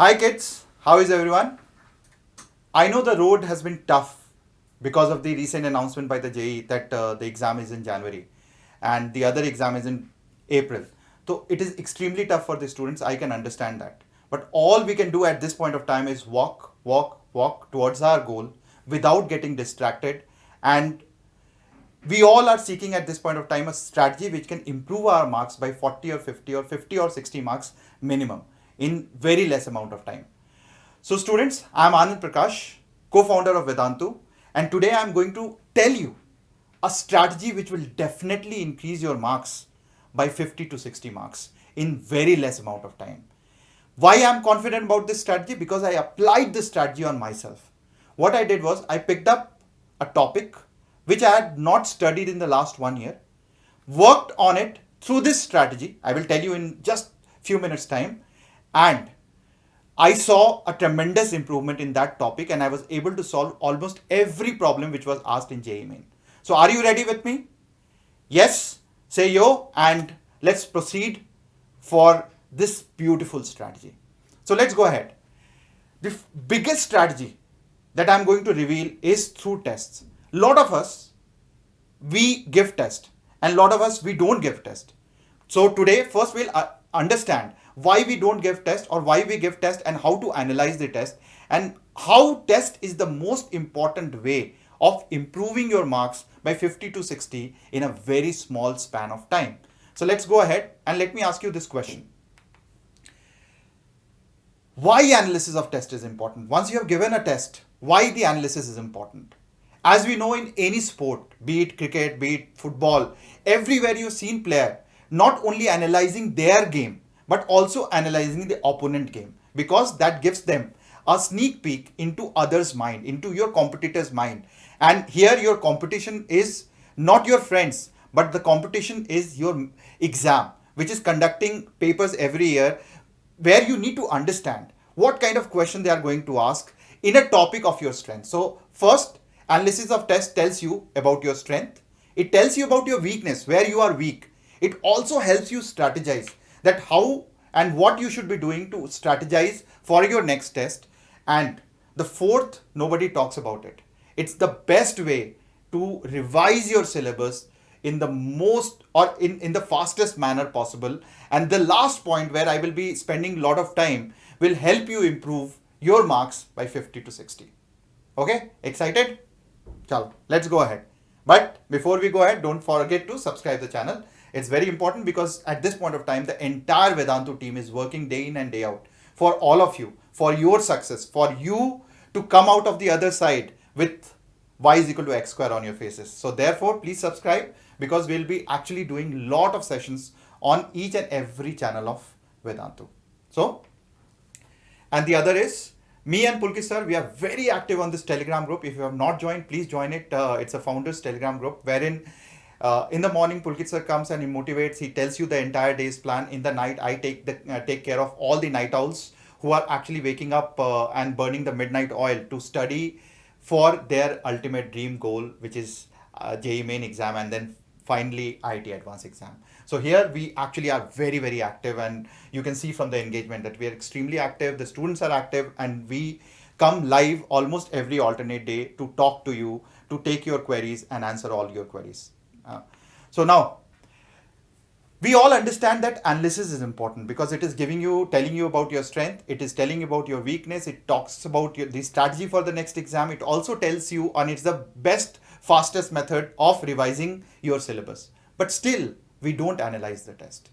Hi kids, how is everyone? I know the road has been tough because of the recent announcement by the JEE that the exam is in January and the other exam is in April. So it is extremely tough for the students. I can understand that. But all we can do at this point of time is walk towards our goal without getting distracted. And we all are seeking at this point of time a strategy which can improve our marks by 40 or 50 or 50 or 60 marks minimum in very less amount of time. So students, I am Anand Prakash, co-founder of Vedantu, and today I am going to tell you a strategy which will definitely increase your marks by 50 to 60 marks in very less amount of time. Why I am confident about this strategy? Because I applied this strategy on myself. What I did was I picked up a topic which I had not studied in the last 1 year, worked on it through this strategy. I will tell you in just few minutes time, and I saw a tremendous improvement in that topic and I was able to solve almost every problem which was asked in JEE Main. So are you ready with me? Yes, say yo and let's proceed for this beautiful strategy. So let's go ahead. The biggest strategy that I'm going to reveal is through tests. Lot of us, we give test and lot of us, we don't give test. So today, first we'll understand why we don't give test or why we give test and how to analyze the test and how test is the most important way of improving your marks by 50 to 60 in a very small span of time. So let's go ahead and let me ask you this question. Why analysis of test is important? Once you have given a test, why the analysis is important? As we know in any sport, be it cricket, be it football, everywhere you've seen player not only analyzing their game, but also analyzing the opponent game because that gives them a sneak peek into others' mind, into your competitor's mind. And here your competition is not your friends, but the competition is your exam, which is conducting papers every year where you need to understand what kind of question they are going to ask in a topic of your strength. So first, analysis of test tells you about your strength. It tells you about your weakness, where you are weak. It also helps you strategize that how and what you should be doing to strategize for your next test. And the fourth, nobody talks about it. It's the best way to revise your syllabus in the most or in the fastest manner possible. And the last point where I will be spending a lot of time will help you improve your marks by 50 to 60. Okay, excited? Chalo, let's go ahead. But before we go ahead, don't forget to subscribe the channel. It's very important because at this point of time, the entire Vedantu team is working day in and day out for all of you, for your success, for you to come out of the other side with y is equal to x square on your faces. So therefore, please subscribe because we'll be actually doing lot of sessions on each and every channel of Vedantu. So, and the other is me and Pulkit sir, we are very active on this Telegram group. If you have not joined, please join it. It's a founders Telegram group wherein in the morning Pulkit sir comes and he motivates. He tells you the entire day's plan. In the night, I take care of all the night owls who are actually waking up and burning the midnight oil to study for their ultimate dream goal, which is JEE Main exam and then finally IIT Advanced exam. So here we actually are very, very active and you can see from the engagement that we are extremely active. The students are active and we come live almost every alternate day to talk to you, to take your queries and answer all your queries. So now we all understand that analysis is important because it is telling you about your strength. It is telling you about your weakness. It talks about the strategy for the next exam. It also tells you, and it's the best, fastest method of revising your syllabus. But still, we don't analyze the test.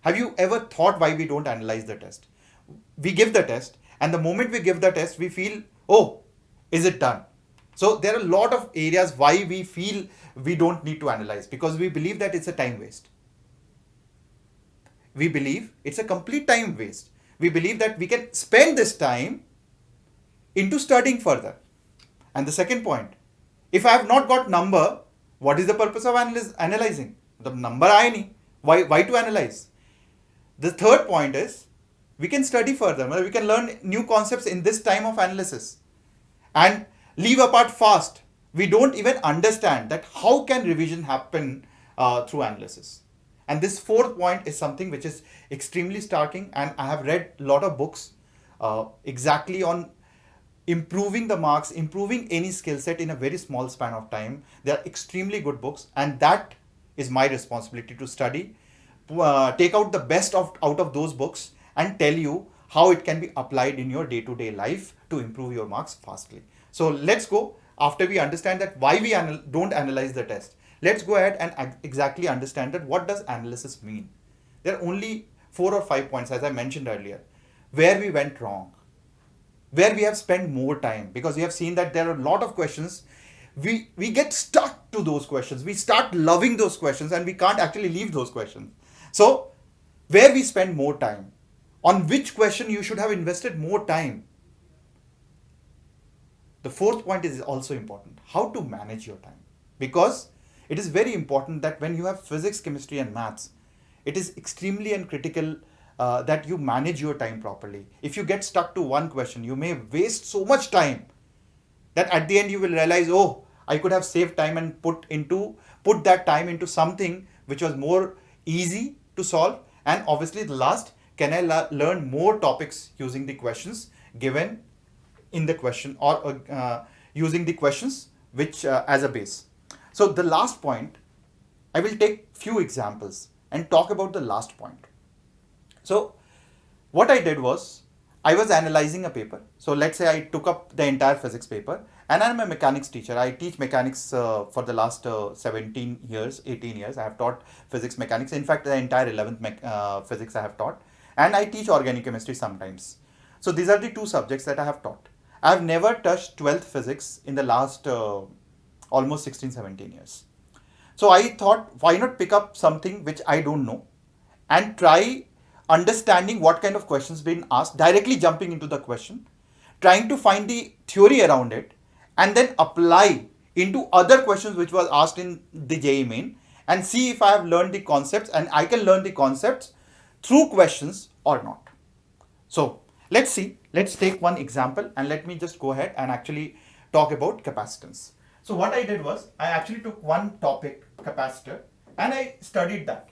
Have you ever thought why we don't analyze the test? We give the test, and the moment we give the test, we feel, oh, is it done? So there are a lot of areas why we feel we don't need to analyze because we believe that it's a time waste. We believe it's a complete time waste. We believe that we can spend this time into studying further. And the second point, if I have not got number, what is the purpose of analyzing? The number I need. Why to analyze? The third point is we can study further. We can learn new concepts in this time of analysis and leave apart fast. We don't even understand that how can revision happen through analysis. And this fourth point is something which is extremely starking, and I have read a lot of books exactly on improving the marks, improving any skill set in a very small span of time. They are extremely good books, and that is my responsibility to study, take out the best out of those books, and tell you how it can be applied in your day-to-day life to improve your marks fastly. So let's go, after we understand that why we don't analyze the test, let's go ahead and exactly understand that what does analysis mean. There are only 4 or 5 points, as I mentioned earlier, where we went wrong, where we have spent more time, because we have seen that there are a lot of questions. We get stuck to those questions, we start loving those questions, and we can't actually leave those questions. So where we spend more time, on which question you should have invested more time. The fourth point is also important, how to manage your time, because it is very important that when you have physics, chemistry and maths, it is extremely and critical that you manage your time properly. If you get stuck to one question, you may waste so much time that at the end you will realize, oh, I could have saved time and put that time into something which was more easy to solve. And obviously the last, can I learn more topics using the questions given in the question, or using the questions which as a base. So the last point, I will take few examples and talk about the last point. So what I did was, I was analyzing a paper. So let's say I took up the entire physics paper, and I'm a mechanics teacher. I teach mechanics for the last 17 years, 18 years. I have taught physics, mechanics. In fact, the entire 11th physics I have taught. And I teach organic chemistry sometimes. So these are the two subjects that I have taught. I have never touched 12th physics in the last almost 16, 17 years. So I thought, why not pick up something which I don't know and try understanding what kind of questions being asked, directly jumping into the question, trying to find the theory around it, and then apply into other questions which was asked in the JEE Main, and see if I have learned the concepts and I can learn the concepts through questions or not. So let's see, let's take one example, and let me just go ahead and actually talk about capacitance. So what I did was, I actually took one topic, capacitor, and I studied that.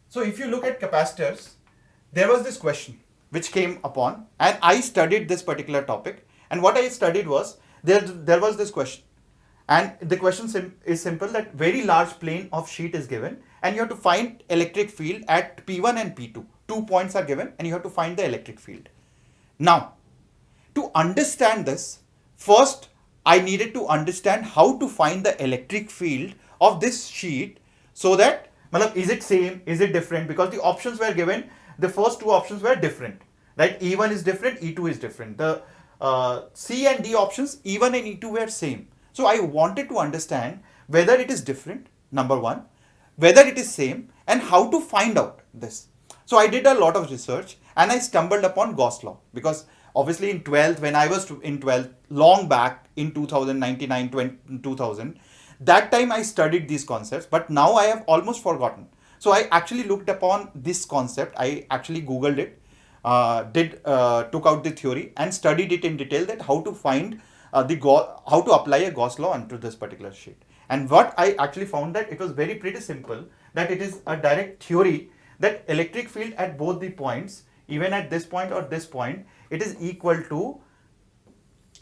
So if you look at capacitors, there was this question which came upon, and I studied this particular topic, and what I studied was, there was this question, and the question is simple, that very large plane of sheet is given, and you have to find electric field at P1 and P2. 2 points are given, and you have to find the electric field. Now, to understand this, first I needed to understand how to find the electric field of this sheet, so that, is it same, is it different, because the options were given, the first two options were different, right? E1 is different, E2 is different. The C and D options, E1 and E2 were same. So I wanted to understand whether it is different, number one, whether it is same, and how to find out this. So I did a lot of research, and I stumbled upon Gauss law, because obviously in 12th, when I was in 12th, long back in 2099, 2000, that time I studied these concepts, but now I have almost forgotten. So I actually looked upon this concept, I actually Googled it, took out the theory and studied it in detail, that how to find how to apply a Gauss law onto this particular sheet. And what I actually found, that it was pretty simple, that it is a direct theory, that electric field at both the points, even at this point or this point, it is equal to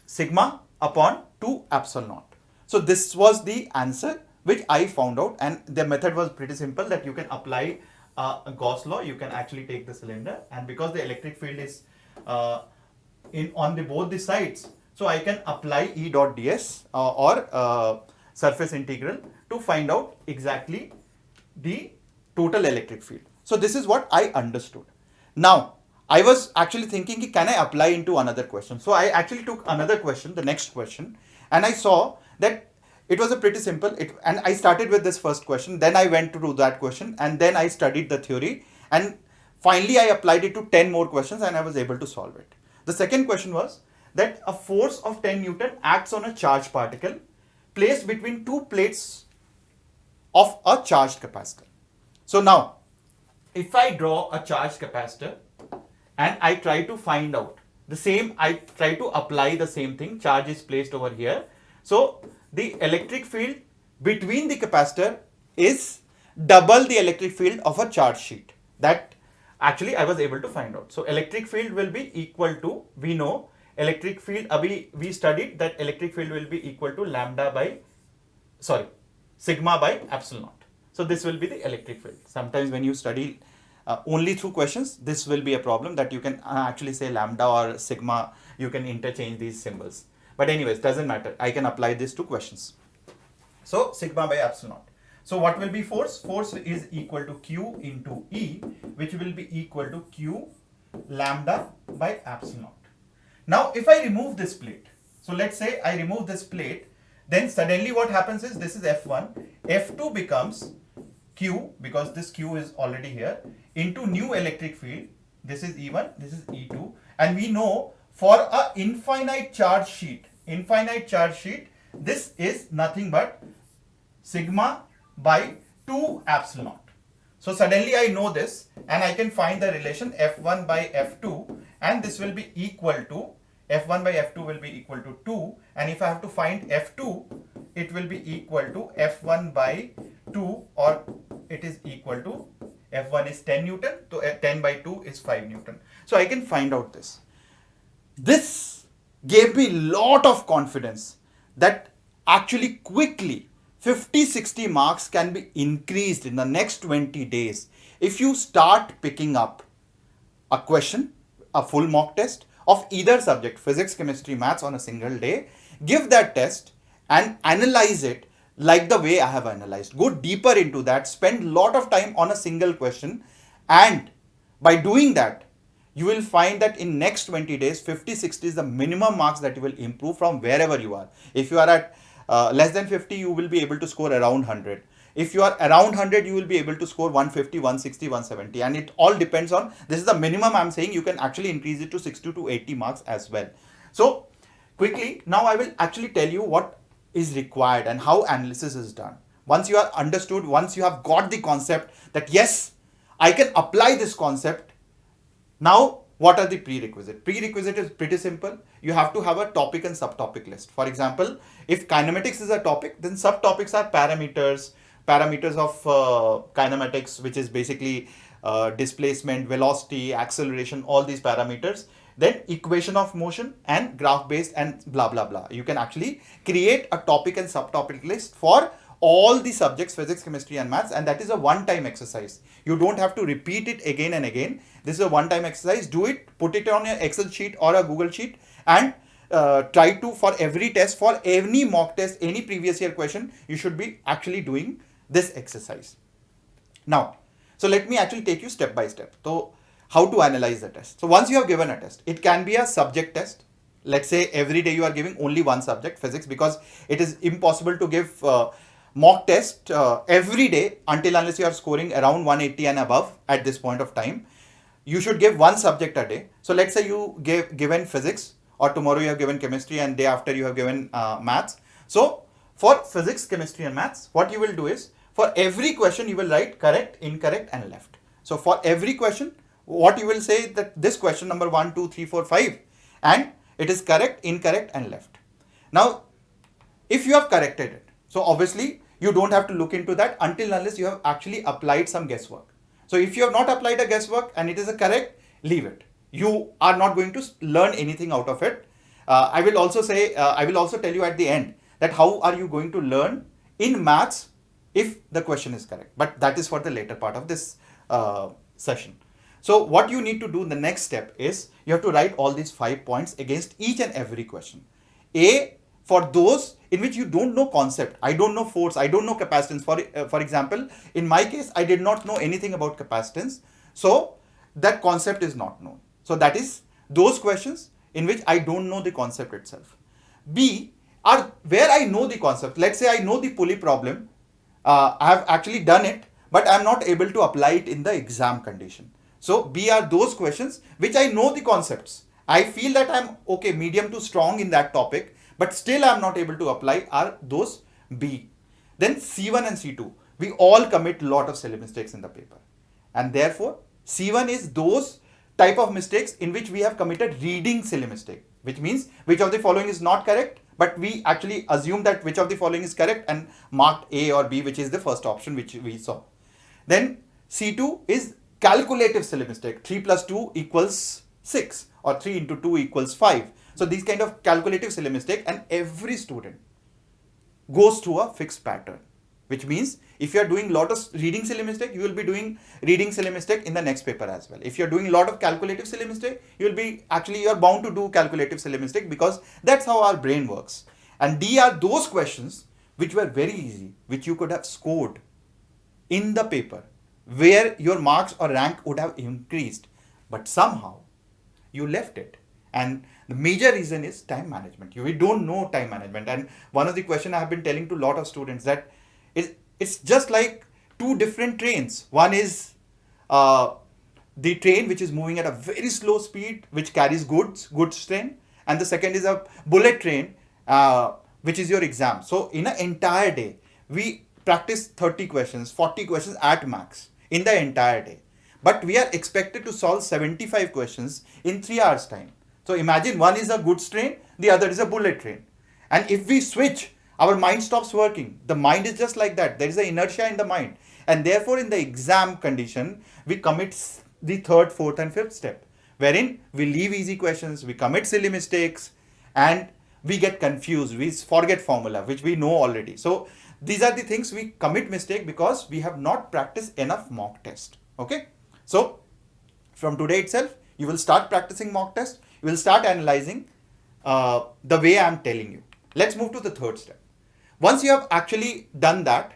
sigma upon 2 epsilon naught. So this was the answer which I found out, and the method was pretty simple, that you can apply a Gauss law. You can actually take the cylinder, and because the electric field is on both the sides, so I can apply E dot ds or surface integral to find out exactly the total electric field. So this is what I understood. Now I was actually thinking, can I apply into another question? So I actually took another question, the next question, and I saw that it was a pretty simple, and I started with this first question, then I went to do that question, and then I studied the theory, and finally I applied it to 10 more questions, and I was able to solve it. The second question was that a force of 10 Newton acts on a charged particle placed between two plates of a charged capacitor. So now, if I draw a charged capacitor and I try to find out the same, I try to apply the same thing, charge is placed over here. So the electric field between the capacitor is double the electric field of a charge sheet. That actually I was able to find out. So electric field will be equal to, we know electric field, we studied that electric field will be equal to sigma by epsilon naught. So this will be the electric field. Sometimes when you study only through questions, this will be a problem that you can actually say lambda or sigma, you can interchange these symbols. But anyways, doesn't matter. I can apply this to questions. So sigma by epsilon naught. So what will be force? Force is equal to Q into E, which will be equal to Q lambda by epsilon naught. Now, if I remove this plate, so let's say I remove this plate, then suddenly what happens is this is F1, F2 becomes Q, because this Q is already here, into new electric field. This is E1, this is E2, and we know for a infinite charge sheet, this is nothing but sigma by 2 epsilon naught. So suddenly I know this, and I can find the relation F1 by F2, and this will be equal to, F1 by F2 will be equal to 2, and if I have to find F2, it will be equal to F1 by 2, or it is equal to, F1 is 10 Newton, so 10 by 2 is 5 Newton. So I can find out this. This gave me lot of confidence that actually quickly 50-60 marks can be increased in the next 20 days if you start picking up a question, a full mock test of either subject, physics, chemistry, maths, on a single day. Give that test and analyze it like the way I have analyzed. Go deeper into that, spend a lot of time on a single question, and by doing that, you will find that in next 20 days, 50-60 is the minimum marks that you will improve from wherever you are. If you are at less than 50, you will be able to score around 100. If you are around 100, you will be able to score 150, 160, 170. And it all depends on, this is the minimum I'm saying, you can actually increase it to 60 to 80 marks as well. So quickly, now I will actually tell you what is required and how analysis is done. Once you are understood, once you have got the concept that yes, I can apply this concept. Now, what are the prerequisites? Prerequisite is pretty simple. You have to have a topic and subtopic list. For example, if kinematics is a topic, then subtopics are parameters of kinematics, which is basically displacement, velocity, acceleration, all these parameters. Then equation of motion and graph based and blah, blah, blah. You can actually create a topic and subtopic list for all the subjects, physics, chemistry, and maths, and that is a one-time exercise. You don't have to repeat it again and again. This is a one-time exercise. Do it, put it on your Excel sheet or a Google sheet, and try to, for every test, for any mock test, any previous year question, you should be actually doing this exercise. Now, so let me actually take you step by step. So, how to analyze the test. So once you have given a test, it can be a subject test. Let's say every day you are giving only one subject, physics, because it is impossible to give mock test every day until unless you are scoring around 180 and above at this point of time. You should give one subject a day. So let's say you given physics, or tomorrow you have given chemistry, and day after you have given maths. So for physics, chemistry, and maths, what you will do is, for every question you will write correct, incorrect, and left. So for every question, what you will say that this question number 1, 2, 3, 4, 5, and it is correct, incorrect, and left. Now, if you have corrected it, so obviously you don't have to look into that until unless you have actually applied some guesswork. So if you have not applied a guesswork and it is a correct, leave it. You are not going to learn anything out of it. I will also tell you at the end that how are you going to learn in maths if the question is correct. But that is for the later part of this session. So what you need to do in the next step is you have to write all these 5 points against each and every question. A, for those in which you don't know concept, I don't know force, I don't know capacitance. For example, in my case, I did not know anything about capacitance. So that concept is not known. So that is those questions in which I don't know the concept itself. B are where I know the concept. Let's say I know the pulley problem. I have actually done it, but I am not able to apply it in the exam condition. So B are those questions which I know the concepts. I feel that I'm okay, medium to strong in that topic, but still I'm not able to apply, are those B. Then C1 and C2. We all commit a lot of silly mistakes in the paper. And therefore, C1 is those type of mistakes in which we have committed reading silly mistake, which means which of the following is not correct, but we actually assume that which of the following is correct and marked A or B, which is the first option which we saw. Then C2 is calculative silly mistake. 3 plus 2 equals 6 or 3 into 2 equals 5. So these kind of calculative silly mistake, and every student goes through a fixed pattern, which means if you are doing a lot of reading silly mistake, you will be doing reading silly mistake in the next paper as well. If you are doing a lot of calculative silly mistake, you are bound to do calculative silly mistake, because that's how our brain works. And D are those questions which were very easy, which you could have scored in the paper, where your marks or rank would have increased, but somehow you left it. And the major reason is time management. We don't know time management. And one of the questions I have been telling to a lot of students that it's just like two different trains. One is the train which is moving at a very slow speed, which carries goods train. And the second is a bullet train, which is your exam. So in an entire day, we practice 30 questions, 40 questions at max in the entire day. But we are expected to solve 75 questions in 3 hours time. So imagine one is a goods train, the other is a bullet train. And if we switch, our mind stops working. The mind is just like that. There is an inertia in the mind. And therefore, in the exam condition, we commit the third, fourth, and fifth step, wherein we leave easy questions, we commit silly mistakes, and we get confused. We forget formula, which we know already. So these are the things we commit mistake because we have not practiced enough mock test. Okay. So from today itself, you will start practicing mock test. You will start analyzing the way I am telling you. Let's move to the third step. Once you have actually done that,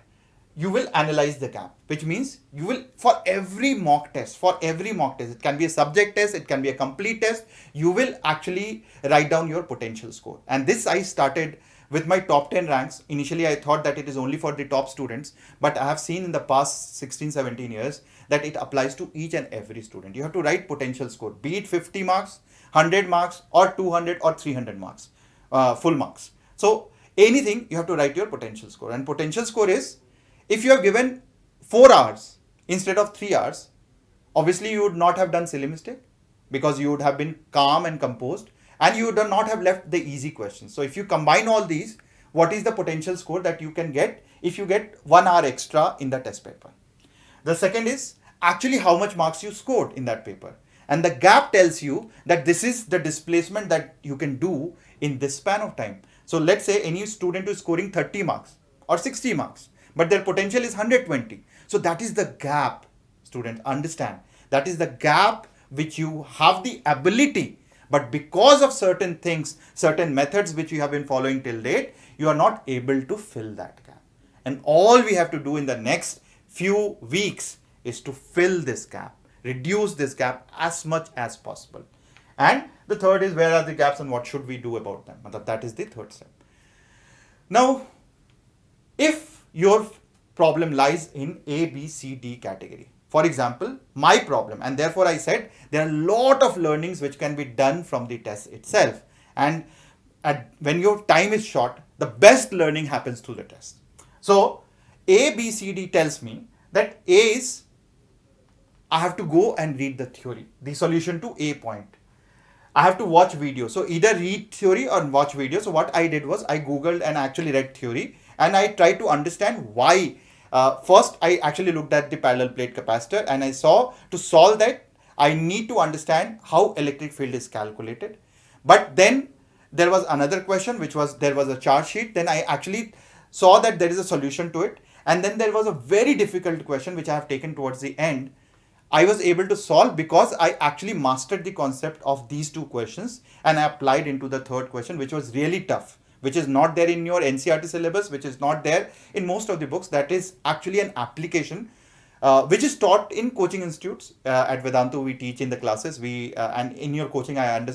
you will analyze the gap, which means you will, for every mock test, it can be a subject test, it can be a complete test, you will actually write down your potential score. And this I started with my top 10 ranks. Initially, I thought that it is only for the top students, but I have seen in the past 16, 17 years that it applies to each and every student. You have to write potential score, be it 50 marks, 100 marks, or 200 or 300 marks, full marks. So anything, you have to write your potential score. And potential score is, if you have given 4 hours instead of 3 hours, obviously you would not have done silly mistake, because you would have been calm and composed, and you would not have left the easy questions. So if you combine all these, what is the potential score that you can get if you get 1 hour extra in the test paper? The second is actually how much marks you scored in that paper. And the gap tells you that this is the displacement that you can do in this span of time. So let's say any student is scoring 30 marks or 60 marks, but their potential is 120. So that is the gap, students, understand. That is the gap which you have the ability, but because of certain things, certain methods which you have been following till date, you are not able to fill that gap. And all we have to do in the next few weeks is to fill this gap, reduce this gap as much as possible. And the third is, where are the gaps and what should we do about them? That is the third step. Now, if your problem lies in A, B, C, D category, for example, my problem, and therefore I said there are a lot of learnings which can be done from the test itself. And when your time is short, the best learning happens through the test. So A, B, C, D tells me that A is, I have to go and read the theory, the solution to A point. I have to watch video. So either read theory or watch video. So what I did was I Googled and actually read theory, and I tried to understand why. First, I actually looked at the parallel plate capacitor, and I saw to solve that, I need to understand how electric field is calculated. But then there was another question, which was, there was a chart sheet. Then I actually saw that there is a solution to it. And then there was a very difficult question, which I have taken towards the end. I was able to solve because I actually mastered the concept of these two questions, and I applied into the third question, which was really tough, which is not there in your NCERT syllabus, which is not there in most of the books. That is actually an application which is taught in coaching institutes. At Vedantu, we teach in the classes. And in your coaching, I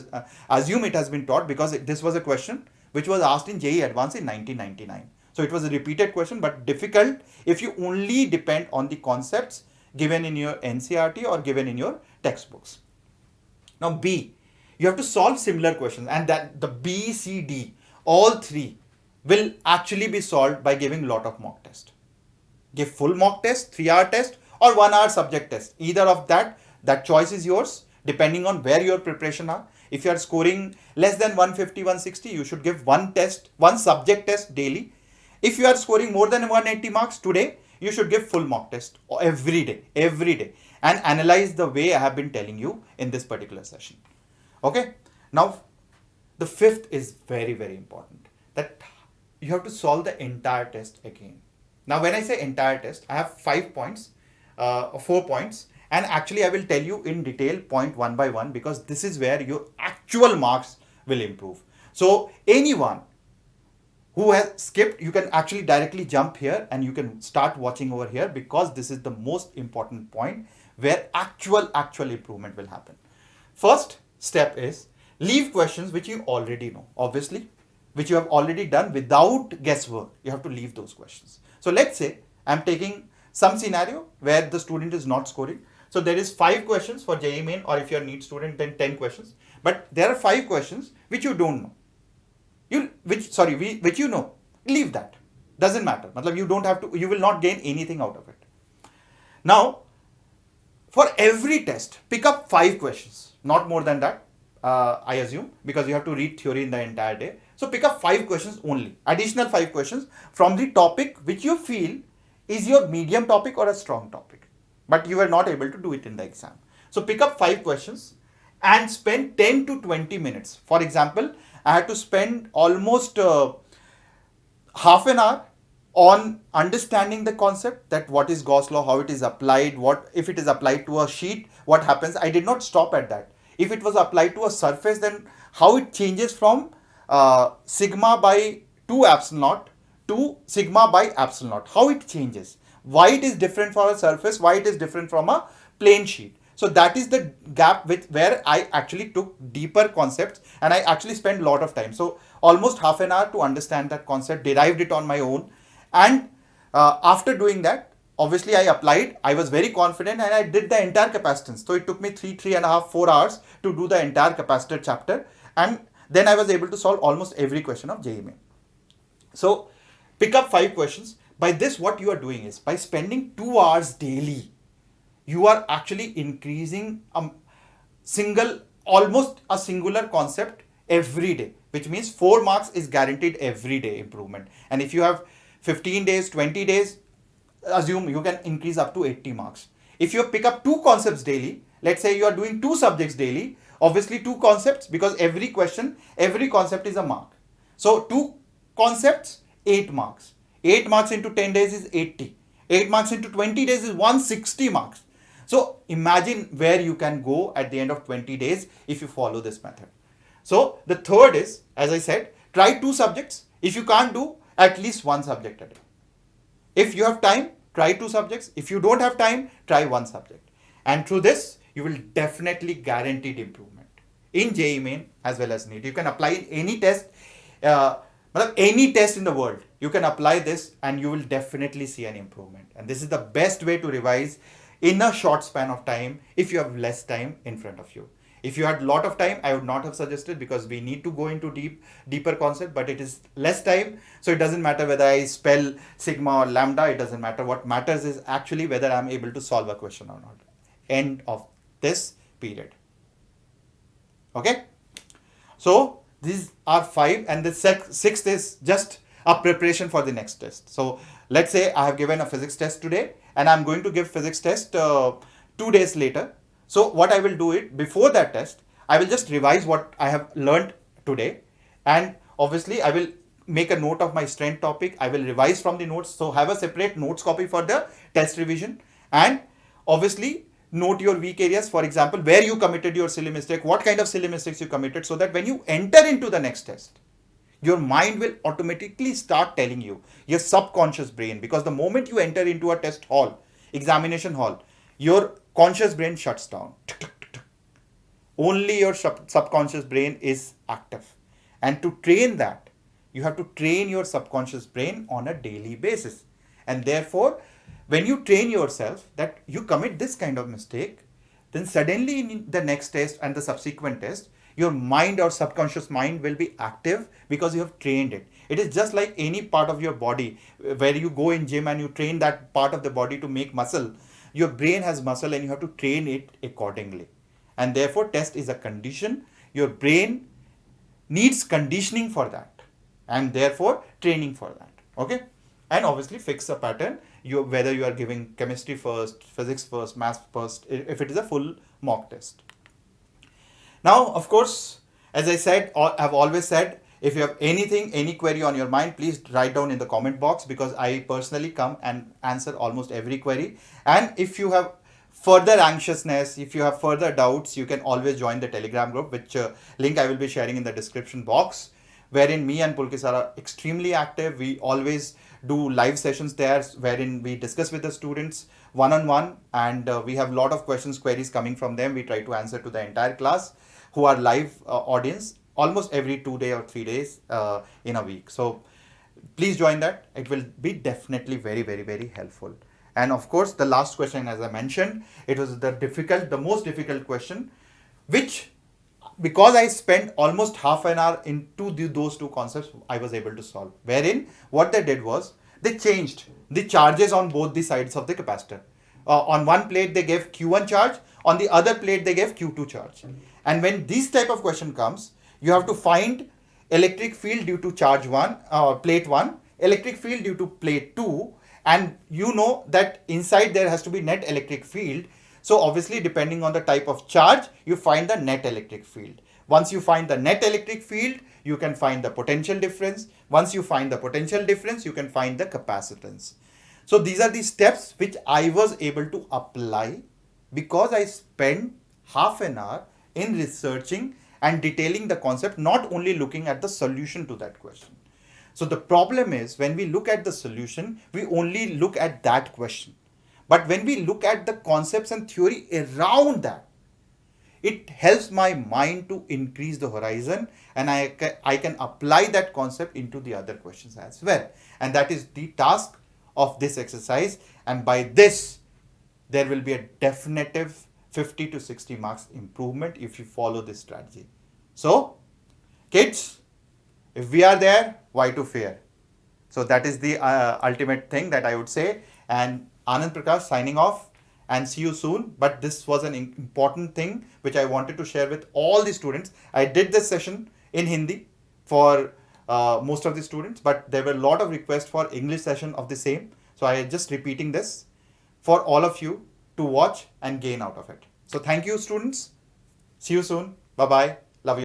assume it has been taught, because this was a question which was asked in JEE Advanced in 1999. So it was a repeated question, but difficult if you only depend on the concepts given in your NCERT or given in your textbooks. Now B, you have to solve similar questions, and that the B, C, D, all three will actually be solved by giving lot of mock test. Give full mock test, 3-hour test, or 1-hour subject test. Either of that choice is yours, depending on where your preparation are. If you are scoring less than 150, 160, you should give one subject test daily. If you are scoring more than 180 marks today, you should give full mock test every day, and analyze the way I have been telling you in this particular session. Okay. Now, the fifth is very, very important, that you have to solve the entire test again. Now, when I say entire test, I have 5 points, 4 points, and actually I will tell you in detail point one by one, because this is where your actual marks will improve. So anyone who has skipped, you can actually directly jump here and you can start watching over here, because this is the most important point where actual improvement will happen. First step is leave questions which you already know, obviously, which you have already done without guesswork. You have to leave those questions. So let's say I'm taking some scenario where the student is not scoring. So there is 5 questions for JEE Main, or if you're a NEET student, then 10 questions. But there are 5 questions which you don't know. Which you know. Leave that. Doesn't matter. You don't have to, you will not gain anything out of it. Now, for every test, pick up 5 questions, not more than that, I assume, because you have to read theory in the entire day. So pick up 5 questions only, additional 5 questions from the topic which you feel is your medium topic or a strong topic, but you were not able to do it in the exam. So pick up 5 questions and spend 10 to 20 minutes. For example, I had to spend almost half an hour on understanding the concept, that what is Gauss law, how it is applied, what if it is applied to a sheet, what happens. I did not stop at that. If it was applied to a surface, then how it changes from sigma by 2 epsilon naught to sigma by epsilon naught, how it changes, why it is different for a surface, why it is different from a plane sheet. So that is the gap where I actually took deeper concepts, and I actually spent a lot of time. So almost half an hour to understand that concept, derived it on my own. And after doing that, obviously I applied, I was very confident, and I did the entire capacitance. So it took me 3.5, 4 hours to do the entire capacitor chapter. And then I was able to solve almost every question of JEE Main. So pick up 5 questions. By this, what you are doing is, by spending 2 hours daily, you are actually increasing almost a singular concept every day, which means 4 marks is guaranteed every day improvement. And if you have 15 days, 20 days, assume you can increase up to 80 marks. If you pick up 2 concepts daily, let's say you are doing 2 subjects daily, obviously 2 concepts, because every concept is a mark. So 2 concepts, 8 marks. 8 marks into 10 days is 80. 8 marks into 20 days is 160 marks. So imagine where you can go at the end of 20 days if you follow this method. So the third is, as I said, try 2 subjects. If you can't do, at least 1 subject a day. If you have time, try 2 subjects. If you don't have time, try 1 subject. And through this, you will definitely guaranteed improvement in JEE Main as well as NEET. You can apply in any test, any test in the world. You can apply this and you will definitely see an improvement. And this is the best way to revise in a short span of time if you have less time in front of you. If you had a lot of time, I would not have suggested, because we need to go into deeper concept, but it is less time. So it doesn't matter whether I spell sigma or lambda, it doesn't matter. What matters is actually whether I'm able to solve a question or not. End of this period. Okay. So these are 5, and the 6th is just a preparation for the next test. So let's say I have given a physics test today, and I'm going to give physics test 2 days later. So what I will do it before that test, I will just revise what I have learned today, and obviously I will make a note of my strength topic. I will revise from the notes. So have a separate notes copy for the test revision, and obviously note your weak areas. For example, where you committed your silly mistake, what kind of silly mistakes you committed, so that when you enter into the next test, your mind will automatically start telling you, your subconscious brain, because the moment you enter into a test hall, examination hall, your conscious brain shuts down. Only your subconscious brain is active. And to train that, you have to train your subconscious brain on a daily basis. And therefore, when you train yourself that you commit this kind of mistake, then suddenly in the next test and the subsequent test, your mind or subconscious mind will be active because you have trained it. It is just like any part of your body where you go in gym and you train that part of the body to make muscle. Your brain has muscle and you have to train it accordingly. And therefore, test is a condition. Your brain needs conditioning for that, and therefore training for that. Okay. and obviously fix a pattern. Whether you are giving chemistry first, physics first, math first, if it is a full mock test. Now, of course, as I said, or I've always said, if you have anything, any query on your mind, please write down in the comment box, because I personally come and answer almost every query. And if you have further anxiousness, if you have further doubts, you can always join the Telegram group, which link I will be sharing in the description box, wherein me and Pulkit sir are extremely active. We always do live sessions there, wherein we discuss with the students one-on-one, and we have a lot of questions, queries coming from them. We try to answer to the entire class who are live audience almost every 2 day or 3 days in a week. So please join that. It will be definitely very, very, very helpful. And of course, the last question, as I mentioned, it was the most difficult question, which, because I spent almost half an hour into those two concepts, I was able to solve. Wherein what they did was they changed the charges on both the sides of the capacitor. On one plate they gave Q1 charge, on the other plate they gave Q2 charge. And when this type of question comes, you have to find electric field due to charge 1, plate 1, electric field due to plate 2, and you know that inside there has to be net electric field. So obviously, depending on the type of charge, you find the net electric field. Once you find the net electric field, you can find the potential difference. Once you find the potential difference, you can find the capacitance. So these are the steps which I was able to apply because I spent half an hour in researching and detailing the concept, not only looking at the solution to that question. So the problem is, when we look at the solution, we only look at that question. But when we look at the concepts and theory around that, it helps my mind to increase the horizon, and I can apply that concept into the other questions as well. And that is the task of this exercise. And by this, there will be a definitive 50 to 60 marks improvement if you follow this strategy. So, kids, if we are there, why to fear? So that is the ultimate thing that I would say. And Anand Prakash signing off, and see you soon. But this was an important thing which I wanted to share with all the students. I did this session in Hindi for most of the students, but there were a lot of requests for English session of the same. So I am just repeating this for all of you to watch and gain out of it. So thank you, students. See you soon. Bye-bye.